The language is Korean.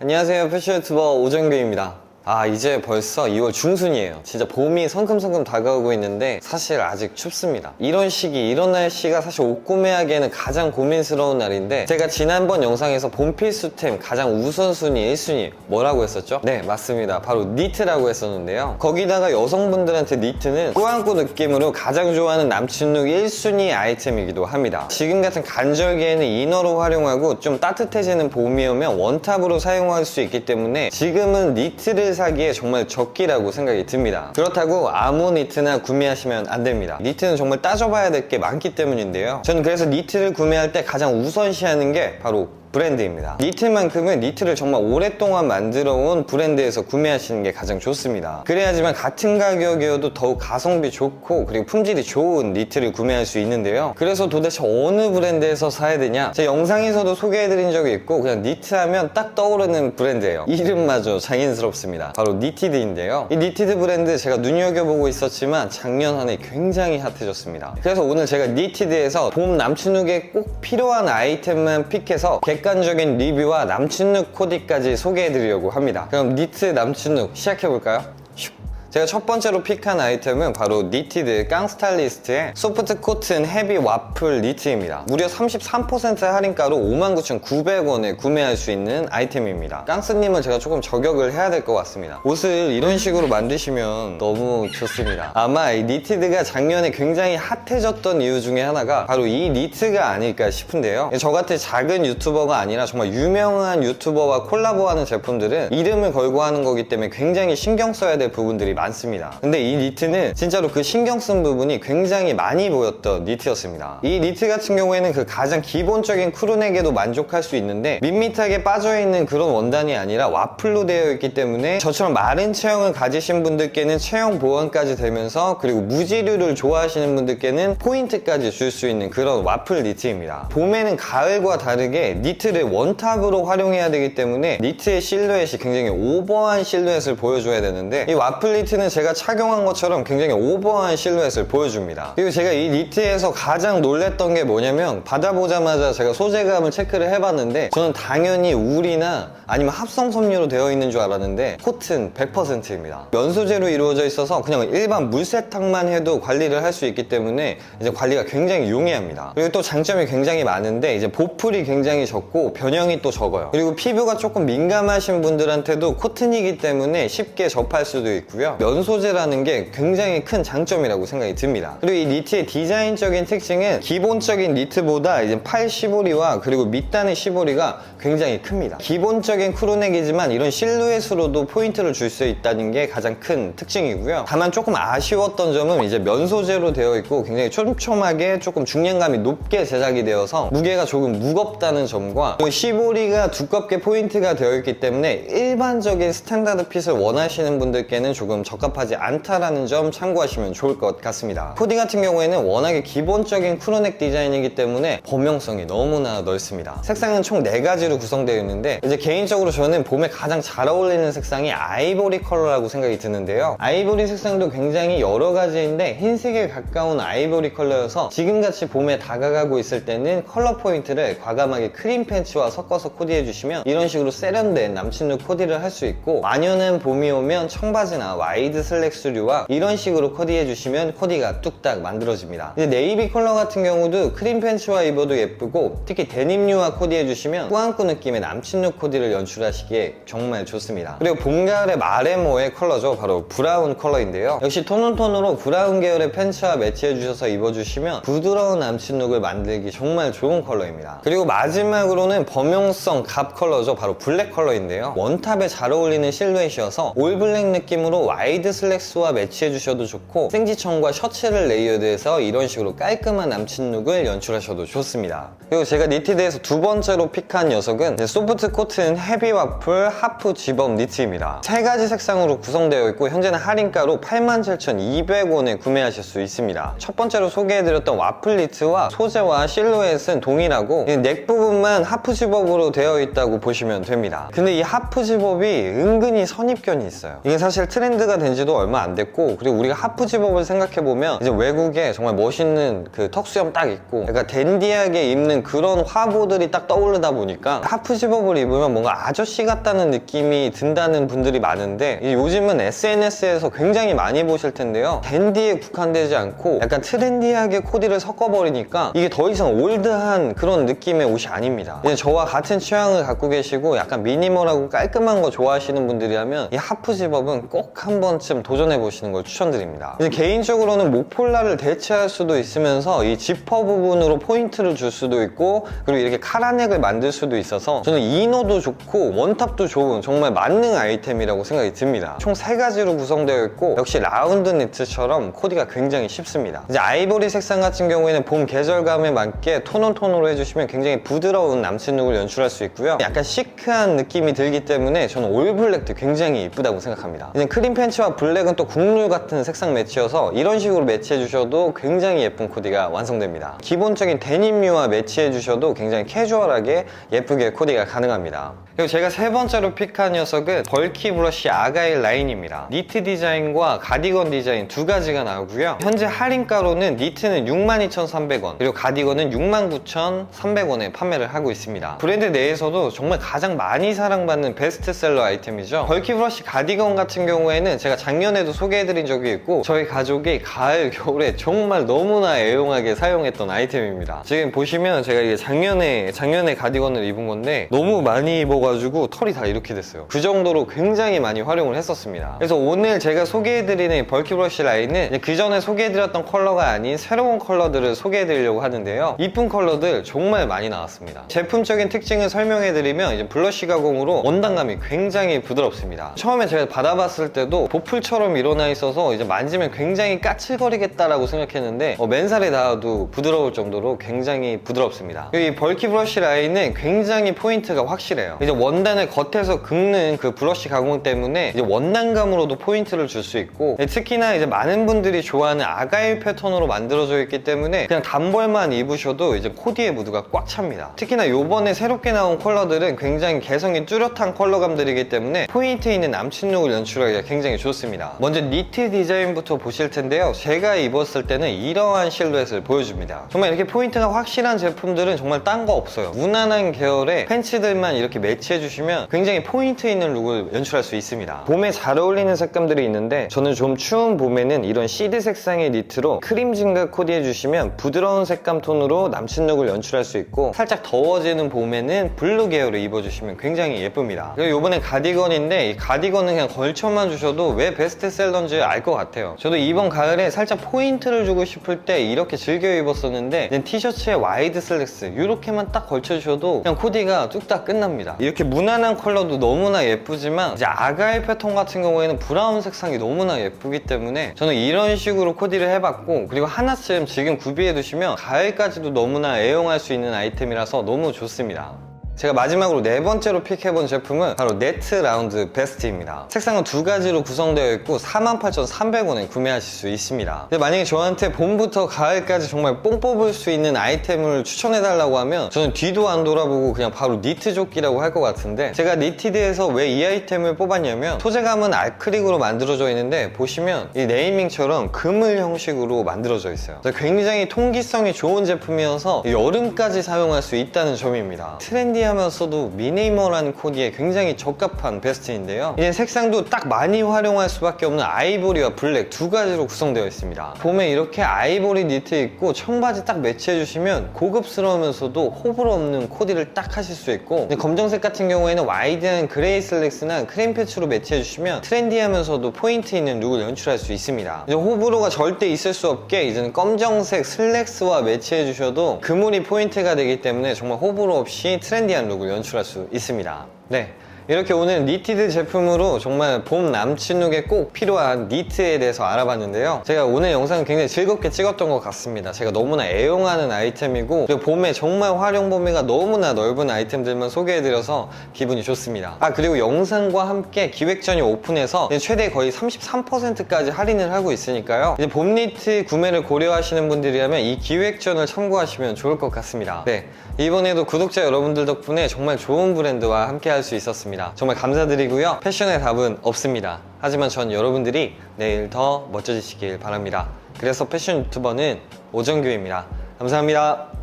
안녕하세요, 패션 유튜버 오정규입니다. 이제 벌써 2월 중순이에요. 진짜 봄이 성큼성큼 다가오고 있는데 사실 아직 춥습니다. 이런 시기, 이런 날씨가 사실 옷 구매하기에는 가장 고민스러운 날인데, 제가 지난번 영상에서 봄 필수템 가장 우선순위 1순위 뭐라고 했었죠? 네, 맞습니다. 바로 니트라고 했었는데요. 거기다가 여성분들한테 니트는 꾸안꾸 느낌으로 가장 좋아하는 남친룩 1순위 아이템이기도 합니다. 지금 같은 간절기에는 이너로 활용하고 좀 따뜻해지는 봄이 오면 원탑으로 사용할 수 있기 때문에 지금은 니트를 사기에 정말 적기라고 생각이 듭니다. 그렇다고 아무 니트나 구매하시면 안 됩니다. 니트는 정말 따져봐야 될 게 많기 때문인데요. 저는 그래서 니트를 구매할 때 가장 우선시하는 게 바로 브랜드입니다. 니트만큼은 니트를 정말 오랫동안 만들어온 브랜드에서 구매하시는 게 가장 좋습니다. 그래야지만 같은 가격이어도 더욱 가성비 좋고 그리고 품질이 좋은 니트를 구매할 수 있는데요. 그래서 도대체 어느 브랜드에서 사야 되냐? 제 영상에서도 소개해드린 적이 있고, 그냥 니트 하면 딱 떠오르는 브랜드예요. 이름마저 장인스럽습니다. 바로 니티드인데요. 이 니티드 브랜드 제가 눈여겨보고 있었지만 작년 한 해 굉장히 핫해졌습니다. 그래서 오늘 제가 니티드에서 봄 남친룩에 꼭 필요한 아이템만 픽해서 객관적인 리뷰와 남친룩 코디까지 소개해드리려고 합니다. 그럼 니트 남친룩 시작해볼까요? 제가 첫 번째로 픽한 아이템은 바로 니티드 깡스타일리스트의 소프트 코튼 헤비 와플 니트입니다. 무려 33% 할인가로 59,900원에 구매할 수 있는 아이템입니다. 깡스님은 제가 조금 저격을 해야 될 것 같습니다. 옷을 이런 식으로 만드시면 너무 좋습니다. 아마 이 니티드가 작년에 굉장히 핫해졌던 이유 중에 하나가 바로 이 니트가 아닐까 싶은데요. 저같은 작은 유튜버가 아니라 정말 유명한 유튜버와 콜라보하는 제품들은 이름을 걸고 하는 거기 때문에 굉장히 신경 써야 될 부분들이 많습니다. 근데 이 니트는 진짜로 그 신경 쓴 부분이 굉장히 많이 보였던 니트였습니다. 이 니트 같은 경우에는 그 가장 기본적인 크루넥에도 만족할 수 있는데 밋밋하게 빠져있는 그런 원단이 아니라 와플로 되어 있기 때문에 저처럼 마른 체형을 가지신 분들께는 체형 보완까지 되면서, 그리고 무지류를 좋아하시는 분들께는 포인트까지 줄 수 있는 그런 와플 니트입니다. 봄에는 가을과 다르게 니트를 원탑으로 활용해야 되기 때문에 니트의 실루엣이 굉장히 오버한 실루엣을 보여줘야 되는데, 이 와플 니트는 제가 착용한 것처럼 굉장히 오버한 실루엣을 보여줍니다. 그리고 제가 이 니트에서 가장 놀랬던 게 뭐냐면, 받아보자마자 제가 소재감을 체크를 해봤는데 저는 당연히 울이나 아니면 합성 섬유로 되어 있는 줄 알았는데 코튼 100%입니다. 면 소재로 이루어져 있어서 그냥 일반 물세탁만 해도 관리를 할 수 있기 때문에 이제 관리가 굉장히 용이합니다. 그리고 또 장점이 굉장히 많은데, 이제 보풀이 굉장히 적고 변형이 또 적어요. 그리고 피부가 조금 민감하신 분들한테도 코튼이기 때문에 쉽게 접할 수도 있고요. 면 소재라는 게 굉장히 큰 장점이라고 생각이 듭니다. 그리고 이 니트의 디자인적인 특징은 기본적인 니트보다 이제 팔 시보리와 그리고 밑단의 시보리가 굉장히 큽니다. 기본적인 크루넥이지만 이런 실루엣으로도 포인트를 줄 수 있다는 게 가장 큰 특징이고요. 다만 조금 아쉬웠던 점은 이제 면 소재로 되어 있고 굉장히 촘촘하게 조금 중량감이 높게 제작이 되어서 무게가 조금 무겁다는 점과, 또 시보리가 두껍게 포인트가 되어 있기 때문에 일반적인 스탠다드 핏을 원하시는 분들께는 조금 적합하지 않다라는 점 참고하시면 좋을 것 같습니다. 코디 같은 경우에는 워낙에 기본적인 크루넥 디자인이기 때문에 범용성이 너무나 넓습니다. 색상은 총 4가지로 구성되어 있는데, 이제 개인적으로 저는 봄에 가장 잘 어울리는 색상이 아이보리 컬러라고 생각이 드는데요. 아이보리 색상도 굉장히 여러 가지인데 흰색에 가까운 아이보리 컬러여서 지금같이 봄에 다가가고 있을 때는 컬러 포인트를 과감하게 크림 팬츠와 섞어서 코디해 주시면 이런 식으로 세련된 남친룩 코디를 할 수 있고, 완연한 봄이 오면 청바지나 와이드 슬랙스류와 이런 식으로 코디해 주시면 코디가 뚝딱 만들어집니다. 이제 네이비 컬러 같은 경우도 크림 팬츠와 입어도 예쁘고, 특히 데님류와 코디해 주시면 꾸안꾸 느낌의 남친룩 코디를 연출하시기에 정말 좋습니다. 그리고 봄, 가을의 마레모의 컬러죠. 바로 브라운 컬러인데요. 역시 톤온톤으로 브라운 계열의 팬츠와 매치해 주셔서 입어주시면 부드러운 남친룩을 만들기 정말 좋은 컬러입니다. 그리고 마지막으로는 범용성 갑 컬러죠. 바로 블랙 컬러인데요. 원탑에 잘 어울리는 실루엣이어서 올 블랙 느낌으로 와이드 슬랙스와 매치해 주셔도 좋고, 생지청과 셔츠를 레이어드해서 이런 식으로 깔끔한 남친룩을 연출하셔도 좋습니다. 그리고 제가 니티드에서 두 번째로 픽한 녀석은 소프트 코튼 헤비 와플 하프 집업 니트입니다. 3가지 색상으로 구성되어 있고 현재는 할인가로 87,200원에 구매하실 수 있습니다. 첫 번째로 소개해드렸던 와플 니트와 소재와 실루엣은 동일하고 넥 부분만 하프 집업으로 되어 있다고 보시면 됩니다. 근데 이 하프 집업이 은근히 선입견이 있어요. 이게 사실 트렌드가 런치가 된 지도 얼마 안 됐고, 그리고 우리가 하프 집업을 생각해보면 이제 외국에 정말 멋있는 그 턱수염 딱 있고 약간 댄디하게 입는 그런 화보들이 딱 떠오르다 보니까 하프 집업을 입으면 뭔가 아저씨 같다는 느낌이 든다는 분들이 많은데, 요즘은 SNS에서 굉장히 많이 보실 텐데요, 댄디에 국한되지 않고 약간 트렌디하게 코디를 섞어버리니까 이게 더 이상 올드한 그런 느낌의 옷이 아닙니다. 이제 저와 같은 취향을 갖고 계시고 약간 미니멀하고 깔끔한 거 좋아하시는 분들이라면 이 하프 집업은 꼭 한 번쯤 도전해 보시는 걸 추천드립니다. 이제 개인적으로는 목폴라를 대체할 수도 있으면서 이 지퍼 부분으로 포인트를 줄 수도 있고, 그리고 이렇게 카라넥을 만들 수도 있어서 저는 이너도 좋고 원탑도 좋은 정말 만능 아이템이라고 생각이 듭니다. 총 3가지로 구성되어 있고 역시 라운드 니트처럼 코디가 굉장히 쉽습니다. 이제 아이보리 색상 같은 경우에는 봄 계절감에 맞게 톤온톤으로 해주시면 굉장히 부드러운 남친 룩을 연출할 수 있고요, 약간 시크한 느낌이 들기 때문에 저는 올 블랙도 굉장히 이쁘다고 생각합니다. 이제 크림 팬츠와 블랙은 또 국룰 같은 색상 매치여서 이런 식으로 매치해 주셔도 굉장히 예쁜 코디가 완성됩니다. 기본적인 데님류와 매치해 주셔도 굉장히 캐주얼하게 예쁘게 코디가 가능합니다. 그리고 제가 3번째로 픽한 녀석은 벌키 브러쉬 아가일 라인입니다. 니트 디자인과 가디건 디자인 2가지가 나오고요, 현재 할인가로는 니트는 62,300원, 그리고 가디건은 69,300원에 판매를 하고 있습니다. 브랜드 내에서도 정말 가장 많이 사랑받는 베스트셀러 아이템이죠. 벌키 브러쉬 가디건 같은 경우에는 제가 작년에도 소개해드린 적이 있고 저희 가족이 가을, 겨울에 정말 너무나 애용하게 사용했던 아이템입니다. 지금 보시면 제가 이게 작년에 가디건을 입은 건데 너무 많이 입어가지고 털이 다 이렇게 됐어요. 그 정도로 굉장히 많이 활용을 했었습니다. 그래서 오늘 제가 소개해드리는 벌키 브러쉬 라인은 그 전에 소개해드렸던 컬러가 아닌 새로운 컬러들을 소개해드리려고 하는데요, 이쁜 컬러들 정말 많이 나왔습니다. 제품적인 특징을 설명해드리면 이제 블러쉬 가공으로 원단감이 굉장히 부드럽습니다. 처음에 제가 받아봤을 때도 보풀처럼 일어나 있어서 이제 만지면 굉장히 까칠거리겠다라고 생각했는데 맨살에 닿아도 부드러울 정도로 굉장히 부드럽습니다. 이 벌키 브러쉬 라인은 굉장히 포인트가 확실해요. 이제 원단을 겉에서 긁는 그 브러쉬 가공 때문에 이제 원단감으로도 포인트를 줄 수 있고, 특히나 이제 많은 분들이 좋아하는 아가일 패턴으로 만들어져 있기 때문에 그냥 단벌만 입으셔도 이제 코디의 무드가 꽉 찹니다. 특히나 요번에 새롭게 나온 컬러들은 굉장히 개성이 뚜렷한 컬러감들이기 때문에 포인트 있는 남친 룩을 연출하기가 굉장히 좋습니다. 먼저 니트 디자인부터 보실 텐데요, 제가 입었을 때는 이러한 실루엣을 보여줍니다. 정말 이렇게 포인트가 확실한 제품들은 정말 딴 거 없어요. 무난한 계열의 팬츠들만 이렇게 매치해 주시면 굉장히 포인트 있는 룩을 연출할 수 있습니다. 봄에 잘 어울리는 색감들이 있는데 저는 좀 추운 봄에는 이런 시드 색상의 니트로 크림 진각 코디해 주시면 부드러운 색감 톤으로 남친 룩을 연출할 수 있고, 살짝 더워지는 봄에는 블루 계열을 입어주시면 굉장히 예쁩니다. 그리고 이번엔 가디건인데 이 가디건은 그냥 걸쳐만 주셔도 왜 베스트셀러인지 알 것 같아요. 저도 이번 가을에 살짝 포인트를 주고 싶을 때 이렇게 즐겨 입었었는데 티셔츠에 와이드 슬랙스 이렇게만 딱 걸쳐주셔도 그냥 코디가 뚝딱 끝납니다. 이렇게 무난한 컬러도 너무나 예쁘지만 이제 아가일 패턴 같은 경우에는 브라운 색상이 너무나 예쁘기 때문에 저는 이런 식으로 코디를 해봤고, 그리고 하나쯤 지금 구비해 두시면 가을까지도 너무나 애용할 수 있는 아이템이라서 너무 좋습니다. 제가 마지막으로 4번째로 픽해본 제품은 바로 네트 라운드 베스트입니다. 색상은 2가지로 구성되어 있고 48,300원에 구매하실 수 있습니다. 근데 만약에 저한테 봄부터 가을까지 정말 뽕 뽑을 수 있는 아이템을 추천해달라고 하면 저는 뒤도 안 돌아보고 그냥 바로 니트 조끼라고 할 것 같은데, 제가 니티드에서 왜 이 아이템을 뽑았냐면 소재감은 아크릴으로 만들어져 있는데 보시면 이 네이밍처럼 그물 형식으로 만들어져 있어요. 굉장히 통기성이 좋은 제품이어서 여름까지 사용할 수 있다는 점입니다. 트렌디하면서도 미니멀한 코디에 굉장히 적합한 베스트인데요, 이제 색상도 딱 많이 활용할 수밖에 없는 아이보리와 블랙 2가지로 구성되어 있습니다. 봄에 이렇게 아이보리 니트 입고 청바지 딱 매치해주시면 고급스러우면서도 호불호 없는 코디를 딱 하실 수 있고, 검정색 같은 경우에는 와이드한 그레이 슬랙스나 크림 패치로 매치해주시면 트렌디하면서도 포인트 있는 룩을 연출할 수 있습니다. 이제 호불호가 절대 있을 수 없게 이제는 검정색 슬랙스와 매치해주셔도 그물이 포인트가 되기 때문에 정말 호불호 없이 트렌디한 룩을 연출할 수 있습니다. 네, 이렇게 오늘 니티드 제품으로 정말 봄 남친 룩에 꼭 필요한 니트에 대해서 알아봤는데요, 제가 오늘 영상을 굉장히 즐겁게 찍었던 것 같습니다. 제가 너무나 애용하는 아이템이고, 그리고 봄에 정말 활용 범위가 너무나 넓은 아이템들만 소개해드려서 기분이 좋습니다. 그리고 영상과 함께 기획전이 오픈해서 최대 거의 33%까지 할인을 하고 있으니까요, 이제 봄 니트 구매를 고려하시는 분들이라면 이 기획전을 참고하시면 좋을 것 같습니다. 네, 이번에도 구독자 여러분들 덕분에 정말 좋은 브랜드와 함께 할 수 있었습니다. 있습니다. 정말 감사드리고요. 패션의 답은 없습니다. 하지만 전 여러분들이 내일 더 멋져지시길 바랍니다. 그래서 패션 유튜버는 오정규입니다. 감사합니다.